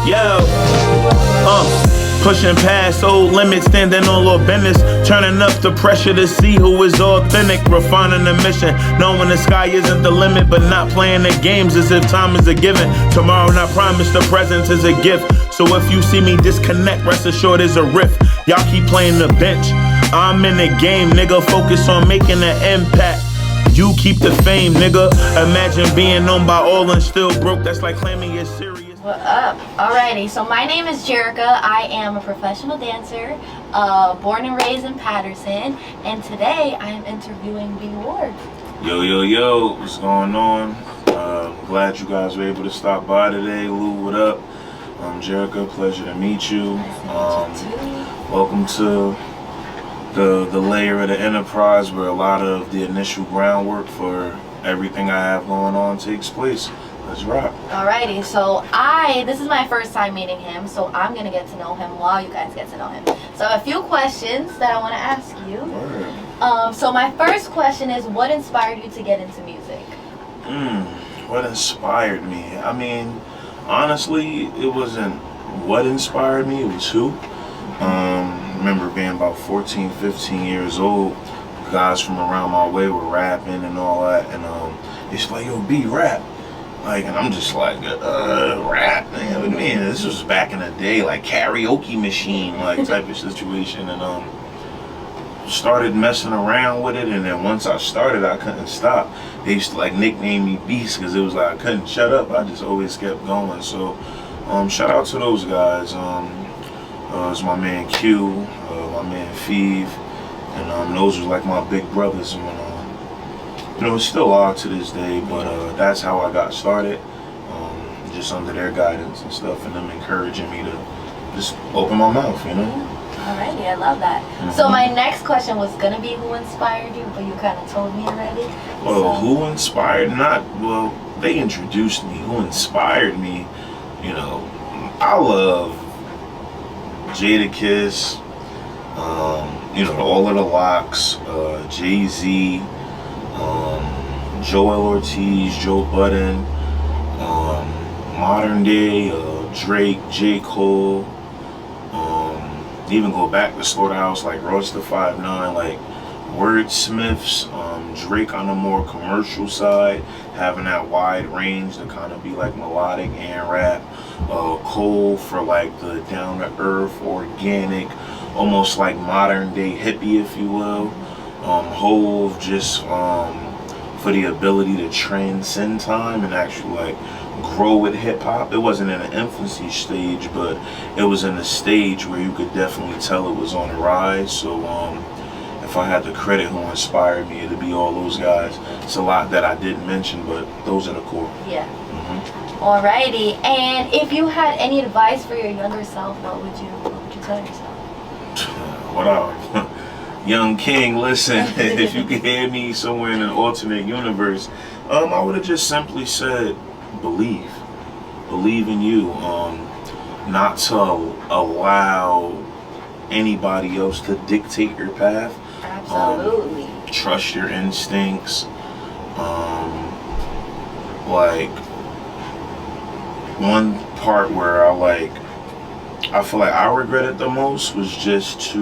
Yo, pushing past old limits, standing on low business, turning up the pressure to see who is authentic, refining the mission, knowing the sky isn't the limit, but not playing the games as if time is a given. Tomorrow not promised, the present is a gift. So if you see me disconnect, rest assured it's a rift. Y'all keep playing the bench, I'm in the game, nigga. Focus on making an impact. You keep the fame, nigga. Imagine being known by all and still broke. That's like claiming you're serious. What up? Alrighty, so my name is Jeryka. I am a professional dancer, born and raised in Patterson, and today I am interviewing B Ward. Yo, what's going on? Glad you guys were able to stop by today. Lou, what up? I'm Jeryka, pleasure to meet you. Nice to meet you too. Welcome to the layer of the enterprise where a lot of the initial groundwork for everything I have going on takes place. Let's rock. Alrighty, so this is my first time meeting him, so I'm gonna get to know him while you guys get to know him. So I have a few questions that I want to ask you. Word. So my first question is, what inspired you to get into music? What inspired me? I mean, honestly, it wasn't what inspired me, it was who. Remember being about 14, 15 years old, guys from around my way were rapping and all that, and it's like, yo, B, rap. Like, and I'm just like, rap, man, what do you mean? This was back in the day, like karaoke machine, like type of situation, and started messing around with it, and then once I started, I couldn't stop. They used to like nickname me Beast, because it was like I couldn't shut up. I just always kept going. So, shout out to those guys. It's my man Q, my man Feeve, and those were like my big brothers, and still are to this day. But that's how I got started, just under their guidance and stuff, and them encouraging me to just open my mouth, Alrighty, I love that. So my next question was gonna be who inspired you, but you kind of told me already. Well, who inspired? They introduced me. Who inspired me? I love Jeryka, all of the locks, Jay-Z, Joel Ortiz, Joe Budden, modern day Drake, J. Cole, even go back to Slaughterhouse like Royce the 5'9", like wordsmiths, Drake on the more commercial side, having that wide range to kind of be like melodic and rap, Cole for like the down to earth, organic, almost like modern day hippie, if you will, Hove just for the ability to transcend time and actually like grow with hip hop. It wasn't in an infancy stage, but it was in a stage where you could definitely tell it was on the rise. So if I had to credit who inspired me, it'd be all those guys. It's a lot that I didn't mention, but those are the core. Yeah. Alrighty, and if you had any advice for your younger self, what would you tell yourself? What up? Young King, listen, if you could hear me somewhere in an alternate universe, I would have just simply said, believe in you, not to allow anybody else to dictate your path. Absolutely. Trust your instincts. Like one part where I feel like I regretted the most was just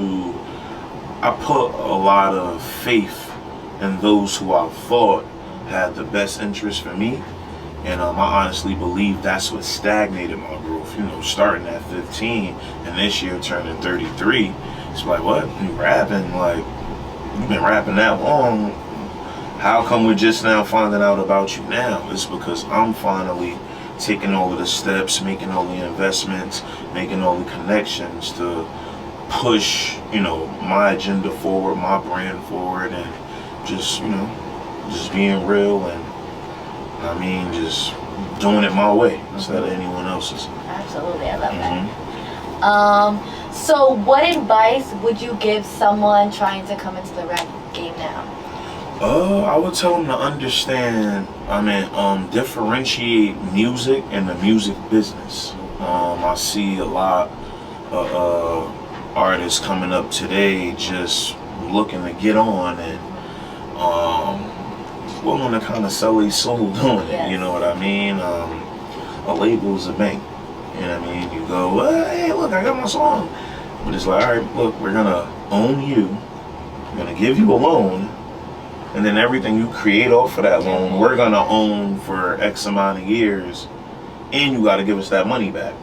I put a lot of faith in those who I thought had the best interest for me. And I honestly believe that's what stagnated my growth. Starting at 15 and this year turning 33, it's like, what? You rapping? Like, you've been rapping that long. How come we're just now finding out about you now? It's because I'm finally taking all of the steps, making all the investments, making all the connections to push, my agenda forward, my brand forward, and just being real and just doing it my way instead of anyone else's. Absolutely, I love that. So what advice would you give someone trying to come into the rap game now? I would tell them to understand, differentiate music and the music business. I see a lot of artists coming up today just looking to get on and willing to kind of sell their soul doing it. Yes. You know what I mean? A label is a bank. You know what I mean? You go, well, hey, look, I got my song. But it's like, all right, look, we're gonna own you. We're gonna give you a loan, and then everything you create off of that loan, we're gonna own for X amount of years, and you got to give us that money back.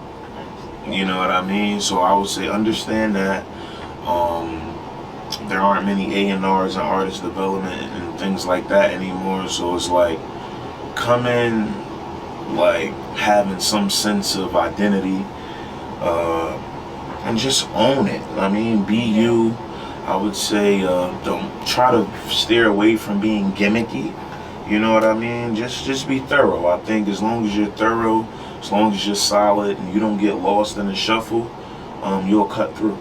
You know what I mean? So I would say understand that. There aren't many A&Rs and artist development and things like that anymore. So it's like, come in like having some sense of identity, and just own it. I mean, be you. I would say don't try to steer away from being gimmicky. You know what I mean? Just be thorough. I think as long as you're thorough, as long as you're solid and you don't get lost in the shuffle, you'll cut through.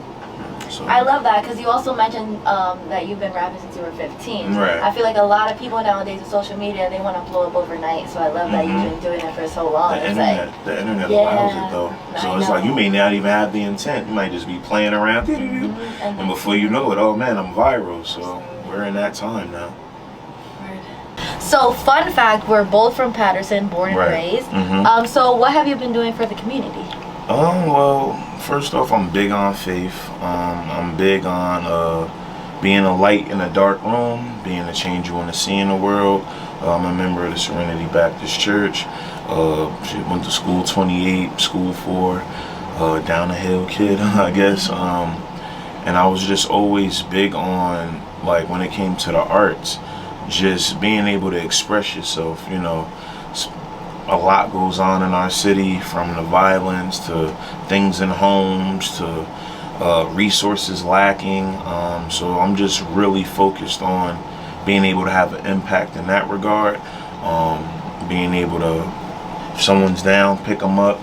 So. I love that because you also mentioned that you've been rapping since you were 15. Right. I feel like a lot of people nowadays with social media, they want to blow up overnight. So I love that you've been doing it for so long. The internet allows it though. So it's like you may not even have the intent. You might just be playing around, and before you know it, oh man, I'm viral. So we're in that time now. So fun fact, we're both from Patterson, born and raised. So what have you been doing for the community? Well, first off, I'm big on faith. I'm big on being a light in a dark room, being the change you want to see in the world. I'm a member of the Serenity Baptist Church. Went to school 28, school 4, down the hill kid, I guess. And I was just always big on, like, when it came to the arts, just being able to express yourself. You know, a lot goes on in our city, from the violence to things in homes to resources lacking. So I'm just really focused on being able to have an impact in that regard. Being able to, if someone's down, pick them up,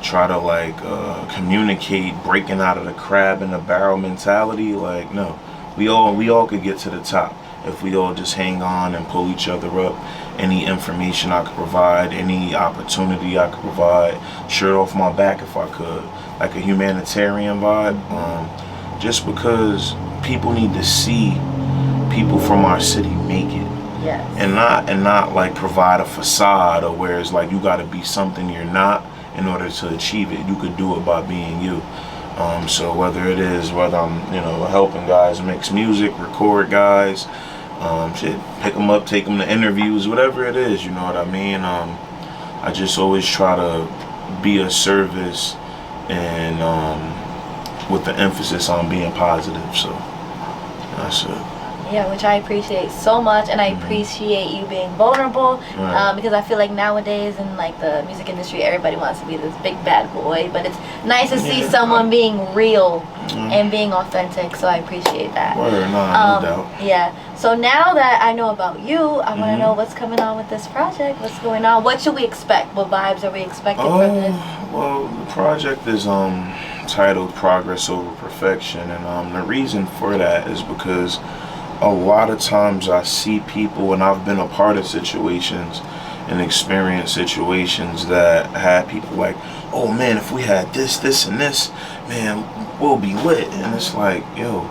try to like communicate, breaking out of the crab in the barrel mentality. Like, no, we all could get to the top if we all just hang on and pull each other up. Any information I could provide, any opportunity I could provide, shirt off my back if I could, like a humanitarian vibe. Just because people need to see people from our city make it. Yes. And not like provide a facade, or where it's like you got to be something you're not in order to achieve it. You could do it by being you. So whether I'm helping guys mix music, record guys, pick them up, take them to interviews, whatever it is, you know what I mean? I just always try to be a service, and with the emphasis on being positive. So that's it. Yeah, which I appreciate so much, and I appreciate you being vulnerable, because I feel like nowadays in like the music industry, everybody wants to be this big bad boy, but it's nice to see someone being real and being authentic. So I appreciate that. No doubt. Yeah. So now that I know about you, I want to know what's coming on with this project. What's going on? What should we expect? What vibes are we expecting from this? Well, the project is titled Progress Over Perfection, and the reason for that is because a lot of times I see people, and I've been a part of situations and experienced situations that had people like, oh man, if we had this, this, and this, man, we'll be lit. And it's like, yo,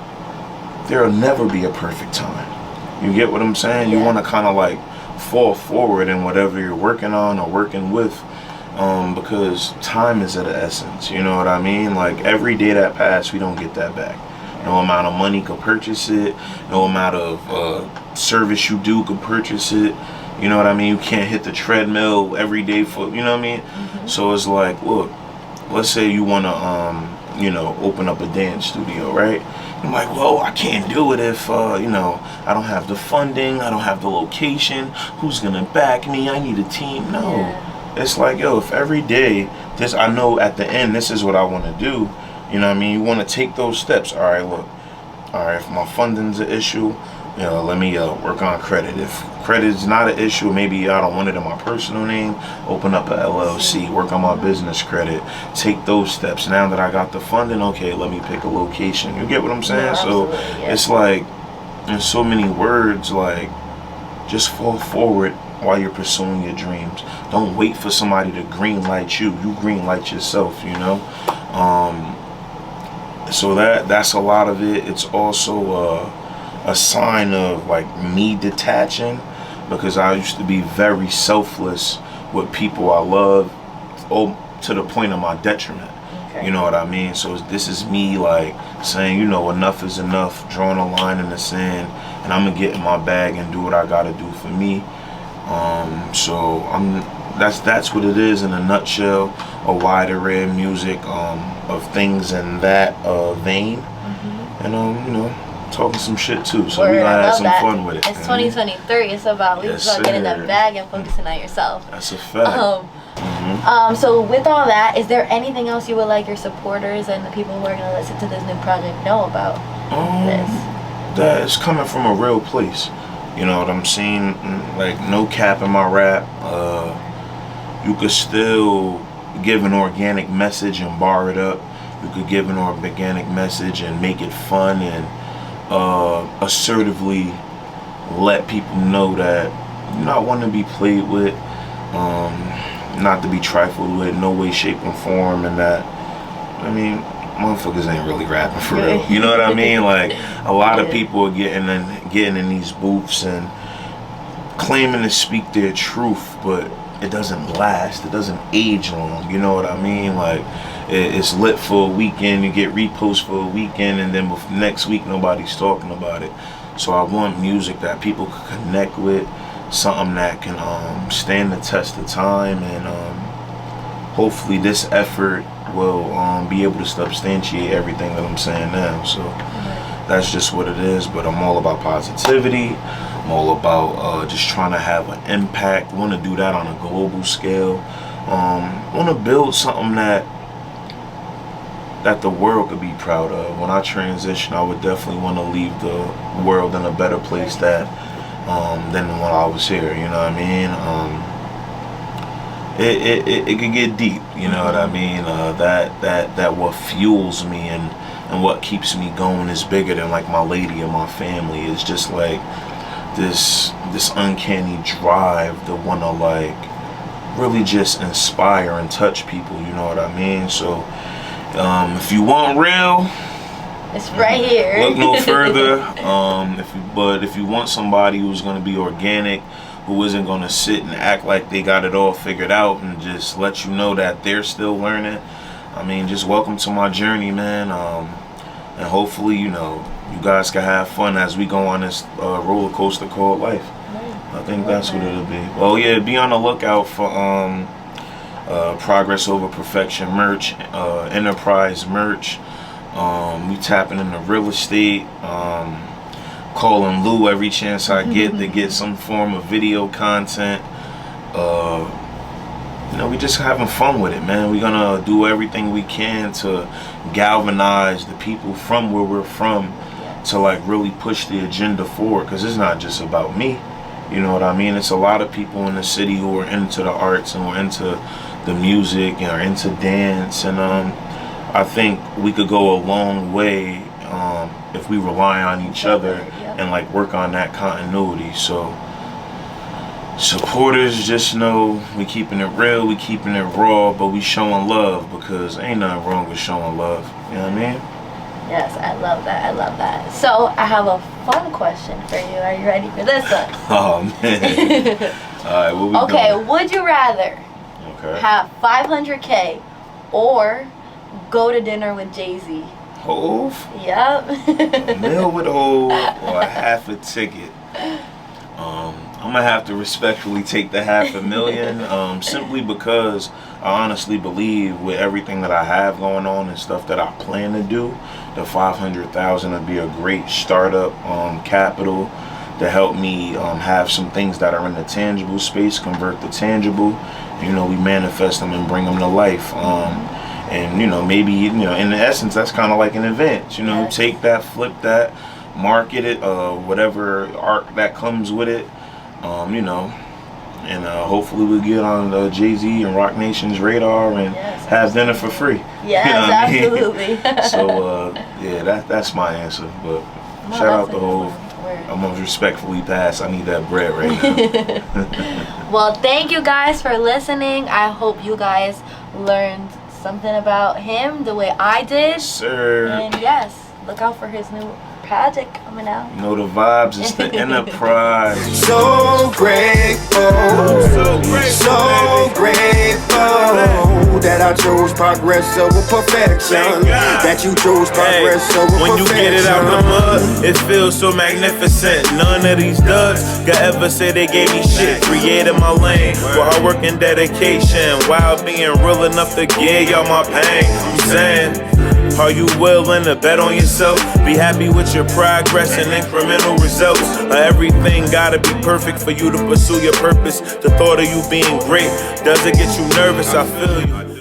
there'll never be a perfect time. You get what I'm saying? You want to kind of like fall forward in whatever you're working on or working with, because time is of the essence. You know what I mean? Like, every day that passed, we don't get that back. No amount of money could purchase it. No amount of service you do could purchase it. You know what I mean? You can't hit the treadmill every day for, you know what I mean? So it's like, look, let's say you want to, open up a dance studio, right? I'm like, well, I can't do it if, I don't have the funding. I don't have the location. Who's going to back me? I need a team. No. Yeah. It's like, yo, if every day, I know at the end, this is what I want to do. You know what I mean? You want to take those steps. All right, look. All right, if my funding's an issue, let me work on credit. If credit's not an issue, maybe I don't want it in my personal name, open up a LLC, work on my business credit, take those steps. Now that I got the funding, okay, let me pick a location. You get what I'm saying? So it's like, in so many words, like, just fall forward while you're pursuing your dreams. Don't wait for somebody to green light you. You green light yourself, So that's a lot of it. It's also a sign of like me detaching, because I used to be very selfless with people I love, to the point of my detriment. You know what I mean? So this is me like saying, you know, enough is enough, drawing a line in the sand, and I'm gonna get in my bag and do what I gotta do for me. So that's what it is in a nutshell. A wide array of music, of things in that vein, and you know, talking some shit too. So we gotta have some fun with it. It's 2023. It's about getting that bag and focusing on yourself. That's a fact. So with all that, is there anything else you would like your supporters and the people who are gonna listen to this new project know about this? That it's coming from a real place. You know what I'm saying? Like, no cap in my rap. You could still give an organic message and bar it up. You could give an organic message and make it fun and assertively let people know that you're not one to be played with, not to be trifled with, no way, shape, or form, and that, I mean, motherfuckers ain't really rapping for real. You know what I mean? Like, a lot of people are getting in these booths and claiming to speak their truth, but it doesn't last. It doesn't age long. You know what I mean? Like, it's lit for a weekend, you get reposts for a weekend, and then next week nobody's talking about it. So I want music that people can connect with, something that can stand the test of time, and hopefully this effort will be able to substantiate everything that I'm saying now. So that's just what it is. But I'm all about positivity. I'm all about just trying to have an impact. I want to do that on a global scale. I want to build something that the world could be proud of. When I transition, I would definitely want to leave the world in a better place than when I was here. You know what I mean? It could get deep. You know what I mean? That what fuels me and what keeps me going is bigger than like my lady and my family. It's just like this uncanny drive to want to like really just inspire and touch people. You know what I mean? So if you want real, it's right here. Look no further. If you want somebody who's going to be organic, who isn't going to sit and act like they got it all figured out and just let you know that they're still learning, I mean, just welcome to my journey, man. And hopefully, you know, you guys can have fun as we go on this roller coaster called life. I think that's what it'll be. Well, yeah, be on the lookout for Progress Over Perfection merch, Enterprise merch. We tapping into real estate. Calling Lou every chance I get to get some form of video content. You know, we just having fun with it, man. We're gonna do everything we can to galvanize the people from where we're from to like really push the agenda forward, because it's not just about me. You know what I mean? It's a lot of people in the city who are into the arts and who are into the music and are into dance, and I think we could go a long way if we rely on each other and like work on that continuity. So supporters, just know we keeping it real, we keeping it raw, but we showing love, because ain't nothing wrong with showing love. You know what I mean? Yes, I love that. I love that. So I have a fun question for you. Are you ready for this one? Oh man. Alright, what we okay, doing? would you rather have 500K or go to dinner with Jay-Z? Hove? Yep. A meal with Hove or a half a ticket? I'm gonna have to respectfully take the $500,000, simply because I honestly believe with everything that I have going on and stuff that I plan to do, the 500,000 would be a great startup capital to help me have some things that are in the tangible space convert to tangible. You know, we manifest them and bring them to life. And you know, maybe, you know, in essence, that's kind of like an event. You know, take that, flip that, market it, whatever art that comes with it. You know, and hopefully we'll get on Jay-Z and Rock Nation's radar and have dinner for free. Yes, you know absolutely. I mean? So yeah, that's my answer. But shout out to Hove. I'm gonna respectfully pass. I need that bread right now. Well, thank you guys for listening. I hope you guys learned something about him the way I did. Sir. And yes, look out for his new project coming out. You know the vibes, it's the enterprise. So grateful, so grateful that I chose progress over perfection. That you chose progress over perfection. When you get it out the mud, it feels so magnificent. None of these duds could ever say they gave me shit. Created my lane with hard work and dedication, while being real enough to give y'all my pain. I'm saying, are you willing to bet on yourself? Be happy with your progress and incremental results. Everything gotta be perfect for you to pursue your purpose. The thought of you being great, does it get you nervous? I feel you.